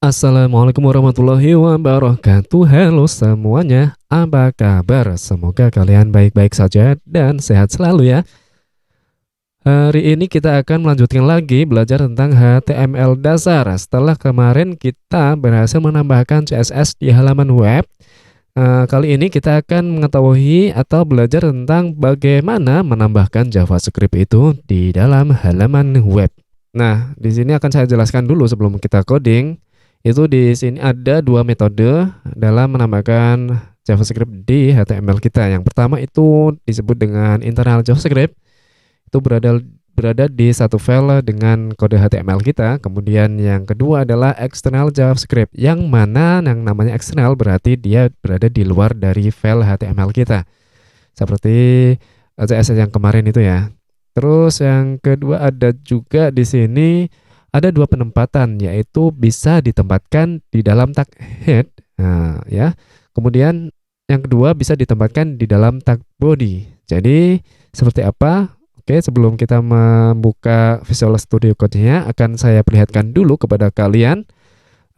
Assalamualaikum warahmatullahi wabarakatuh. Halo semuanya, apa kabar? Semoga kalian baik-baik saja dan sehat selalu ya. Hari ini kita akan melanjutkan lagi belajar tentang HTML dasar. Setelah kemarin kita berhasil menambahkan CSS di halaman web, kali ini kita akan mengetahui atau belajar tentang bagaimana menambahkan JavaScript itu di dalam halaman web. Nah, di sini akan saya jelaskan dulu sebelum kita coding. Itu di sini ada dua metode dalam menambahkan JavaScript di HTML kita. Yang pertama itu disebut dengan internal JavaScript. Itu berada di satu file dengan kode HTML kita. Kemudian yang kedua adalah external JavaScript, yang mana yang namanya eksternal berarti dia berada di luar dari file HTML kita. Seperti CSS yang kemarin itu ya. Terus yang kedua ada juga di sini ada dua penempatan, yaitu bisa ditempatkan di dalam tag head, nah, ya. Kemudian yang kedua bisa ditempatkan di dalam tag body. Jadi seperti apa? Oke, sebelum kita membuka Visual Studio Code-nya, akan saya perlihatkan dulu kepada kalian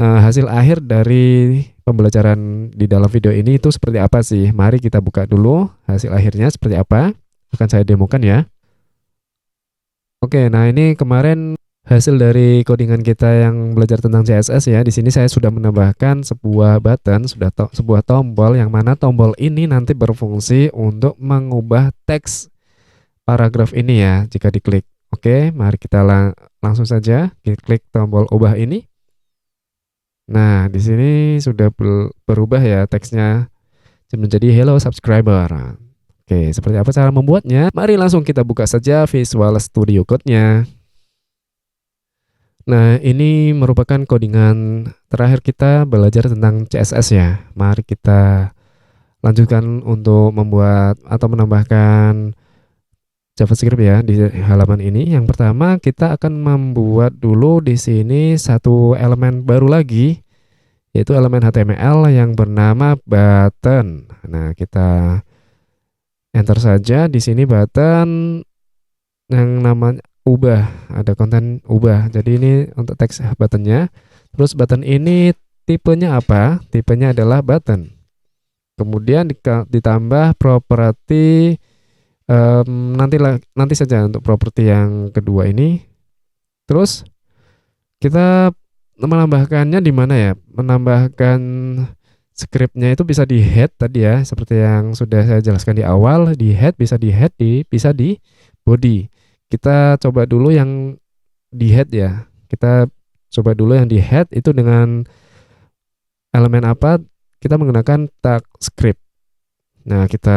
hasil akhir dari pembelajaran di dalam video ini itu seperti apa sih. Mari kita buka dulu hasil akhirnya seperti apa. Akan saya demokan ya. Oke, nah ini kemarin hasil dari codingan kita yang belajar tentang CSS ya. Di sini saya sudah menambahkan sebuah button, sebuah tombol, yang mana tombol ini nanti berfungsi untuk mengubah teks paragraf ini ya jika diklik. Oke, mari kita langsung saja klik tombol ubah ini. Nah, di sini sudah berubah ya teksnya menjadi hello subscriber. Oke, seperti apa cara membuatnya? Mari langsung kita buka saja Visual Studio Code-nya. Nah, ini merupakan codingan terakhir kita belajar tentang CSS ya. Mari kita lanjutkan untuk membuat atau menambahkan JavaScript ya di halaman ini. Yang pertama kita akan membuat dulu di sini satu elemen baru lagi, yaitu elemen HTML yang bernama button. Nah, kita enter saja di sini button yang namanya ubah, ada konten ubah. Jadi ini untuk teks buttonnya. Terus button ini tipenya apa? Tipenya adalah button. Kemudian ditambah properti nanti saja untuk properti yang kedua ini. Terus kita menambahkannya di mana ya? Menambahkan scriptnya itu bisa di head tadi ya, seperti yang sudah saya jelaskan di awal. Di head, bisa di body. Kita coba dulu yang di head ya. Kita coba dulu yang di head itu dengan elemen apa? Kita menggunakan tag script. Nah, kita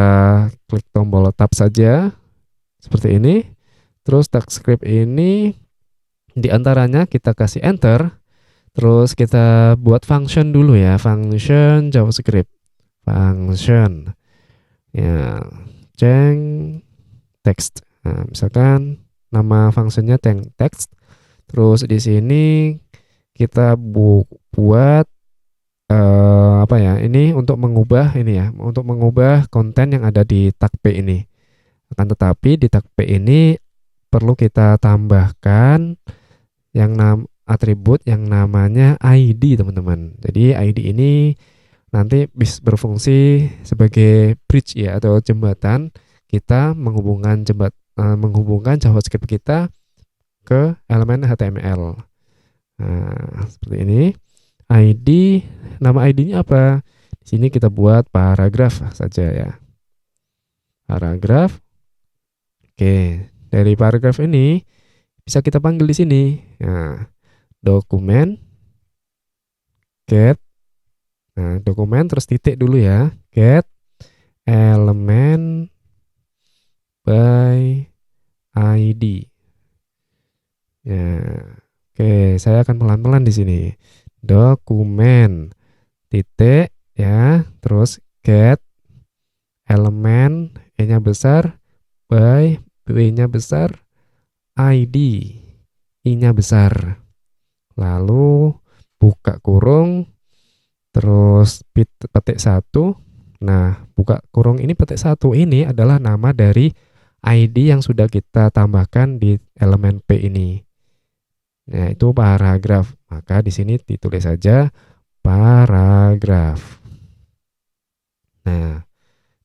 klik tombol tab saja seperti ini. Terus tag script ini di antaranya kita kasih enter. Terus kita buat function dulu ya, function JavaScript. Function. Ya, text. Nah, misalkan nama fungsinya text. Terus di sini kita buat apa ya? Ini untuk mengubah ini ya, untuk mengubah konten yang ada di tag P ini. Akan tetapi di tag P ini perlu kita tambahkan yang atribut yang namanya ID, teman-teman. Jadi ID ini nanti bisa berfungsi sebagai bridge ya, atau jembatan kita menghubungkan JavaScript kita ke elemen HTML. Nah, seperti ini. Nama ID-nya apa? Di sini kita buat paragraf saja ya. Paragraf. Oke, dari paragraf ini bisa kita panggil di sini. Nah, dokumen get. Nah, dokumen terus titik dulu ya. Get elemen by ID. Ya, oke, saya akan pelan-pelan di sini. Dokumen titik ya, terus get elemen, E-nya besar, by, B-nya besar, ID, I-nya besar. Lalu buka kurung, terus petik 1. Nah, buka kurung ini petik 1 ini adalah nama dari ID yang sudah kita tambahkan di elemen P ini. Nah, itu paragraf. Maka di sini ditulis saja paragraf. Nah,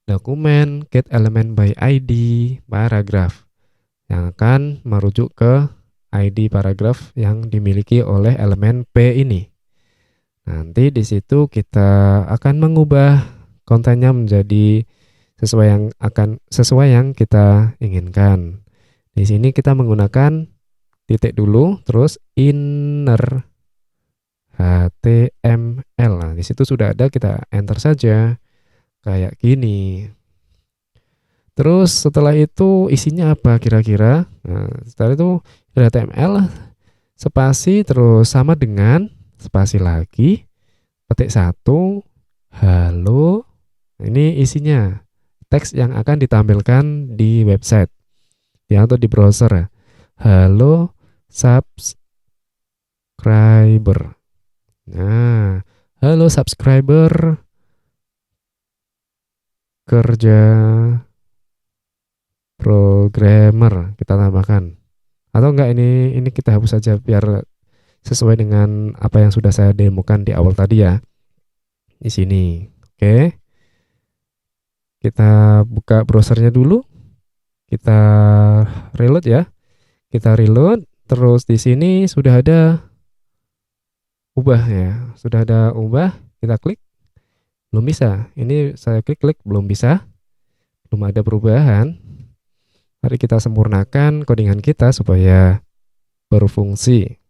dokumen get element by ID paragraf yang akan merujuk ke ID paragraf yang dimiliki oleh elemen P ini. Nanti di situ kita akan mengubah kontennya menjadi sesuai yang kita inginkan. Di sini kita menggunakan titik dulu, terus inner HTML. Nah, di situ sudah ada, kita enter saja kayak gini. Terus setelah itu isinya apa kira-kira? Nah, setelah itu HTML spasi terus sama dengan spasi lagi, petik satu, halo. Ini isinya teks yang akan ditampilkan di website ya, atau di browser ya. Halo subscriber. Nah, halo subscriber kerja programmer kita tambahkan. Atau enggak, ini kita hapus saja biar sesuai dengan apa yang sudah saya demokan di awal tadi ya. Di sini. Oke. Kita buka browsernya dulu. Kita reload ya. Kita reload, terus di sini sudah ada ubah ya. Sudah ada ubah, kita klik. Belum bisa. Ini saya klik belum bisa. Belum ada perubahan. Mari kita sempurnakan codingan kita supaya berfungsi.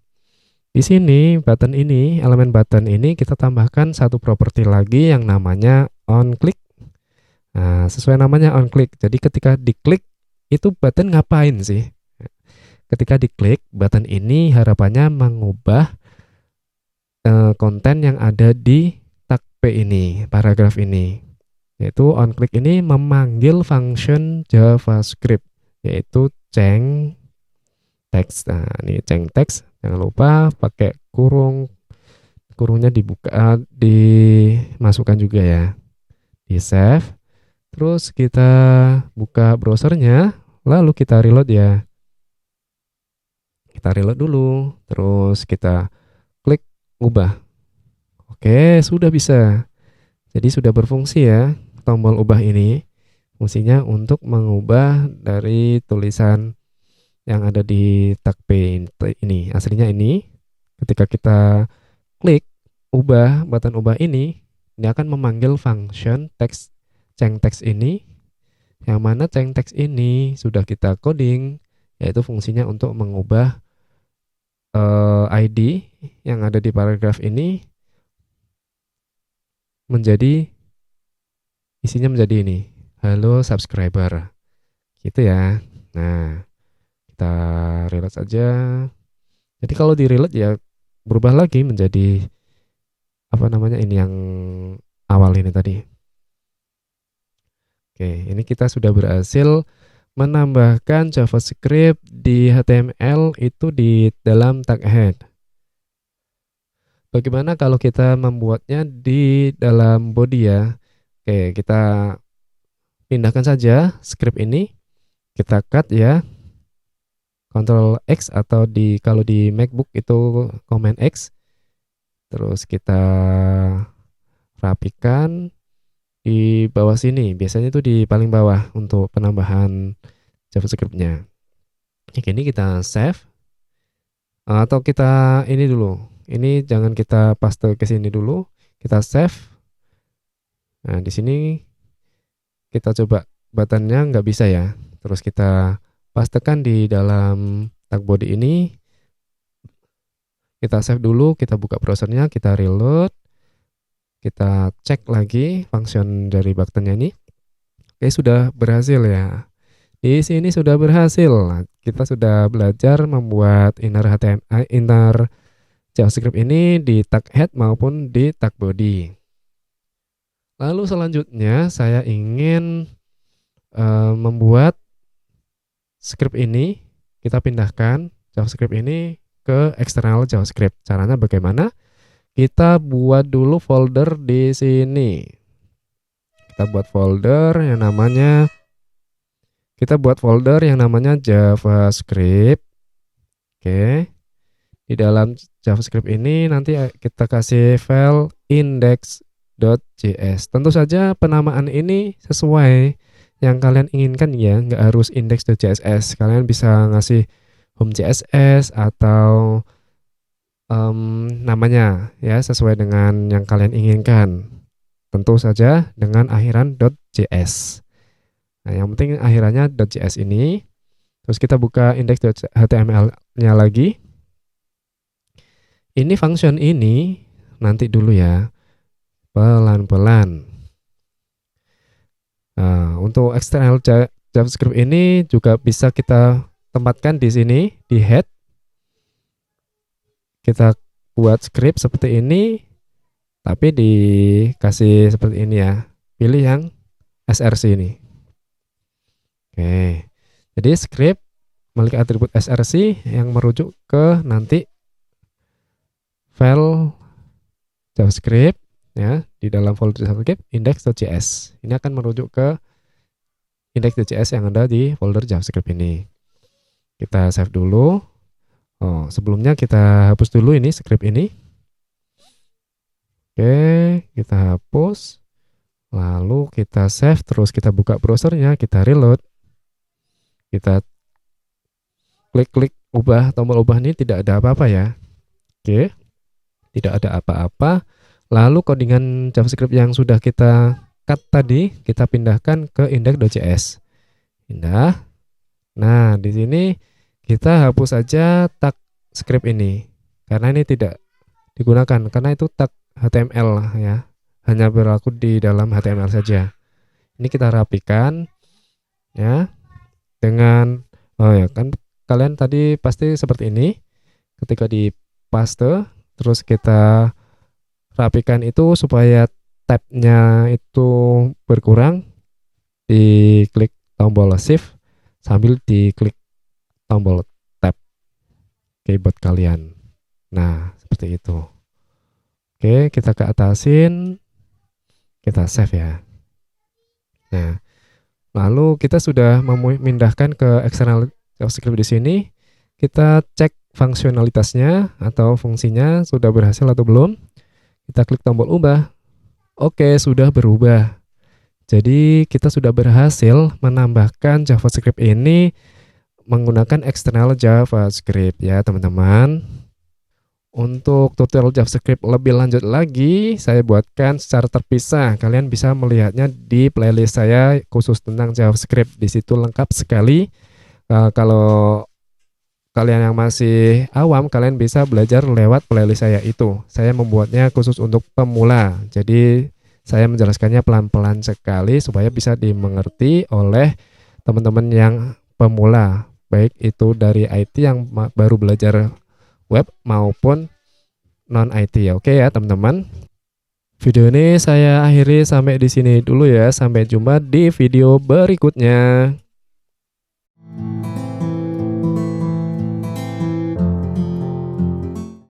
Di sini button ini, elemen button ini kita tambahkan satu properti lagi yang namanya onClick. Nah, sesuai namanya onClick. Jadi ketika diklik itu button ngapain sih? Ketika diklik button ini harapannya mengubah konten yang ada di tag P ini, paragraf ini. Yaitu onClick ini memanggil function JavaScript, yaitu change text. Nah, ini change text. Jangan lupa pakai kurungnya dibuka, dimasukkan juga ya. Di save. Terus kita buka browsernya, lalu kita reload ya. Kita reload dulu, terus kita klik ubah. Oke, sudah bisa. Jadi sudah berfungsi ya tombol ubah ini. Fungsinya untuk mengubah dari tulisan yang ada di tag P ini. Aslinya ini, ketika kita klik ubah, button ubah ini akan memanggil function text change text ini, yang mana change text ini sudah kita coding, yaitu fungsinya untuk mengubah ID yang ada di paragraf ini menjadi isinya menjadi ini, halo subscriber, gitu ya. Nah, kita reload saja. Jadi kalau di reload ya berubah lagi menjadi apa namanya, ini yang awal ini tadi. Oke, ini kita sudah berhasil menambahkan JavaScript di HTML itu di dalam tag head. Bagaimana kalau kita membuatnya di dalam body ya? Oke, kita pindahkan saja script ini. Kita cut ya. Ctrl X, atau kalau di MacBook itu Command X. Terus kita rapikan di bawah sini. Biasanya itu di paling bawah untuk penambahan JavaScript-nya. Oke, ini kita save. Atau kita ini dulu. Ini jangan kita paste ke sini dulu. Kita save. Nah, di sini kita coba buttonnya nggak bisa ya. Terus kita pastekan di dalam tag body ini. Kita save dulu, kita buka browsernya, kita reload. Kita cek lagi function dari buttonnya ini. Oke, sudah berhasil ya. Di sini sudah berhasil. Kita sudah belajar membuat inner HTML, inner JavaScript ini di tag head maupun di tag body. Lalu selanjutnya saya ingin membuat script ini, kita pindahkan JavaScript ini ke eksternal JavaScript. Caranya bagaimana? Kita buat dulu folder di sini. Kita buat folder yang namanya JavaScript. Oke. Di dalam JavaScript ini nanti kita kasih file index.js. Tentu saja penamaan ini sesuai yang kalian inginkan ya, nggak harus index.js. Kalian bisa ngasih home.js atau namanya ya sesuai dengan yang kalian inginkan. Tentu saja dengan akhiran .js. Nah, yang penting akhirannya .js ini. Terus kita buka index.html-nya lagi. Ini function ini nanti dulu ya, pelan-pelan. Nah, untuk eksternal JavaScript ini juga bisa kita tempatkan di sini di head. Kita buat script seperti ini, tapi dikasih seperti ini ya. Pilih yang src ini. Oke, jadi script memiliki atribut src yang merujuk ke nanti file JavaScript ya di dalam folder JavaScript index.js. Ini akan merujuk ke index.js yang ada di folder JavaScript ini. Kita save dulu. Oh, sebelumnya kita hapus dulu ini script ini. Oke, kita hapus. Lalu kita save, terus kita buka browsernya, kita reload. Kita klik-klik ubah, tombol ubah ini tidak ada apa-apa ya. Oke. Tidak ada apa-apa. Lalu codingan JavaScript yang sudah kita cut tadi kita pindahkan ke index.js. Pindah. Nah, di sini kita hapus saja tag script ini karena ini tidak digunakan karena itu tag HTML ya. Hanya berlaku di dalam HTML saja. Ini kita rapikan ya dengan kan kalian tadi pasti seperti ini. Ketika di paste terus kita rapikan itu supaya tabnya itu berkurang, diklik tombol shift sambil diklik tombol tab keyboard kalian. Nah, seperti itu. Oke, kita ke atasin, kita save ya. Nah, lalu kita sudah memindahkan ke eksternal JavaScript di sini. Kita cek fungsionalitasnya atau fungsinya sudah berhasil atau belum. Kita klik tombol ubah. Oke, sudah berubah. Jadi kita sudah berhasil menambahkan JavaScript ini menggunakan eksternal JavaScript ya teman-teman. Untuk tutorial JavaScript lebih lanjut lagi, saya buatkan secara terpisah. Kalian bisa melihatnya di playlist saya khusus tentang JavaScript. Di situ lengkap sekali. Kalau kalian yang masih awam, kalian bisa belajar lewat playlist saya itu. Saya membuatnya khusus untuk pemula. Jadi saya menjelaskannya pelan-pelan sekali supaya bisa dimengerti oleh teman-teman yang pemula. Baik itu dari IT yang baru belajar web maupun non-IT ya. Oke ya teman-teman. Video ini saya akhiri sampai di sini dulu ya. Sampai jumpa di video berikutnya.